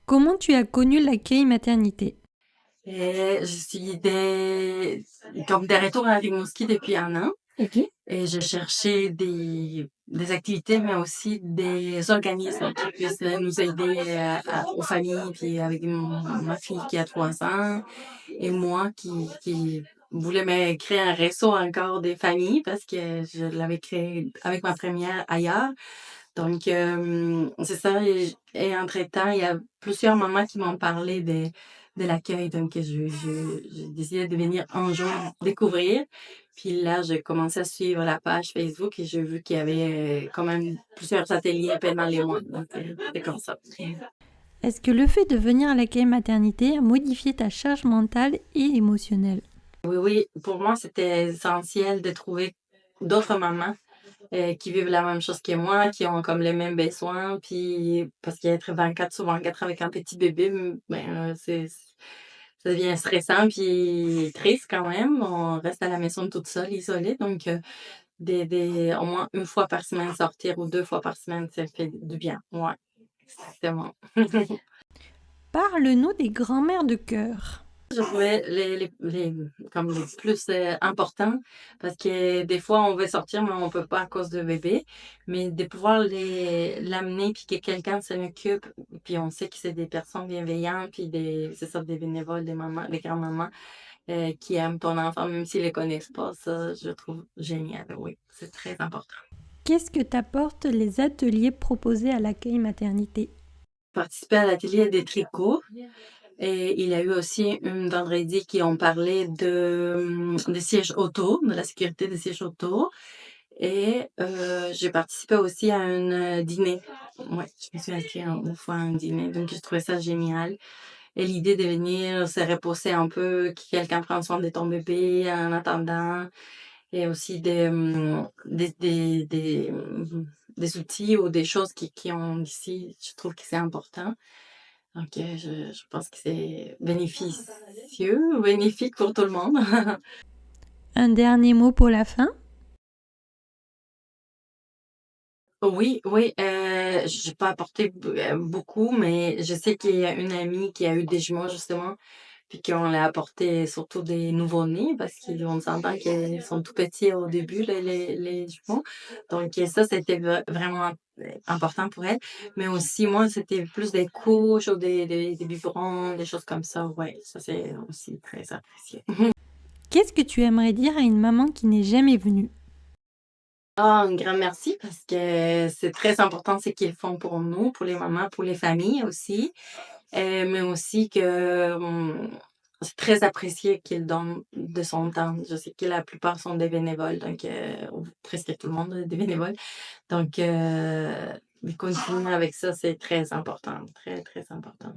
Comment tu as connu l'accueil maternité? Et je suis comme de retour à Rimouski depuis un an OK. et je cherchais des activités, mais aussi des organismes qui puissent nous aider aux familles, puis avec ma fille qui a 3 ans et moi qui voulais me créer un réseau encore des familles parce que je l'avais créé avec ma première ailleurs. Donc, c'est ça. Et entre-temps, il y a plusieurs mamans qui m'ont parlé de l'accueil. Donc, j'ai décidé de venir un jour découvrir. Puis là, j'ai commencé à suivre la page Facebook et j'ai vu qu'il y avait quand même plusieurs ateliers pendant les mois. Donc, c'est comme ça. Est-ce que le fait de venir à l'accueil maternité a modifié ta charge mentale et émotionnelle? Oui, oui, pour moi, c'était essentiel de trouver d'autres mamans qui vivent la même chose que moi, qui ont comme les mêmes besoins, puis parce qu'être 24 sur 24 avec un petit bébé, ça devient stressant puis triste quand même. On reste à la maison toute seule, isolée, donc au moins une fois par semaine sortir ou 2 fois par semaine, ça fait du bien. Ouais, exactement. Parle-nous des grands-mères de cœur. Je trouvais comme les plus importants parce que des fois on veut sortir mais on peut pas à cause de bébé, mais de pouvoir l'amener puis que quelqu'un s'en occupe puis on sait que c'est des personnes bienveillantes puis c'est ça des bénévoles, des mamans, des grands-mamans qui aiment ton enfant même s'ils les connaissent pas, ça je trouve génial. Oui, c'est très important. Qu'est-ce que t'apportent les ateliers proposés à l'accueil maternité? Participer à l'atelier des tricots. Et il y a eu aussi un vendredi qui ont parlé des sièges auto, de la sécurité des sièges auto. Et j'ai participé aussi à un dîner. Ouais, je me suis inscrite une fois à un dîner, donc je trouvais ça génial. Et l'idée de venir se reposer un peu, que quelqu'un prenne soin de ton bébé en attendant, et aussi des outils ou des choses qui ont ici, je trouve que c'est important. Donc, je pense que c'est bénéfique pour tout le monde. Un dernier mot pour la fin? Oui, oui, j'ai pas apporté beaucoup, mais je sais qu'il y a une amie qui a eu des jumeaux justement, puis qu'on l'a apporté surtout des nouveau-nés parce qu'on s'entend qu'ils sont tout petits au début, les jumeaux. Donc ça, c'était vraiment important pour elle. Mais aussi, moi, c'était plus des couches ou des biberons, des choses comme ça. Ouais, ça, c'est aussi très apprécié. Qu'est-ce que tu aimerais dire à une maman qui n'est jamais venue? Ah, un grand merci parce que c'est très important ce qu'ils font pour nous, pour les mamans, pour les familles aussi, mais aussi que, c'est très apprécié qu'il donne de son temps. Je sais que la plupart sont des bénévoles, donc ou presque tout le monde est des bénévoles. Donc de continuer avec ça, c'est très important, très, très important.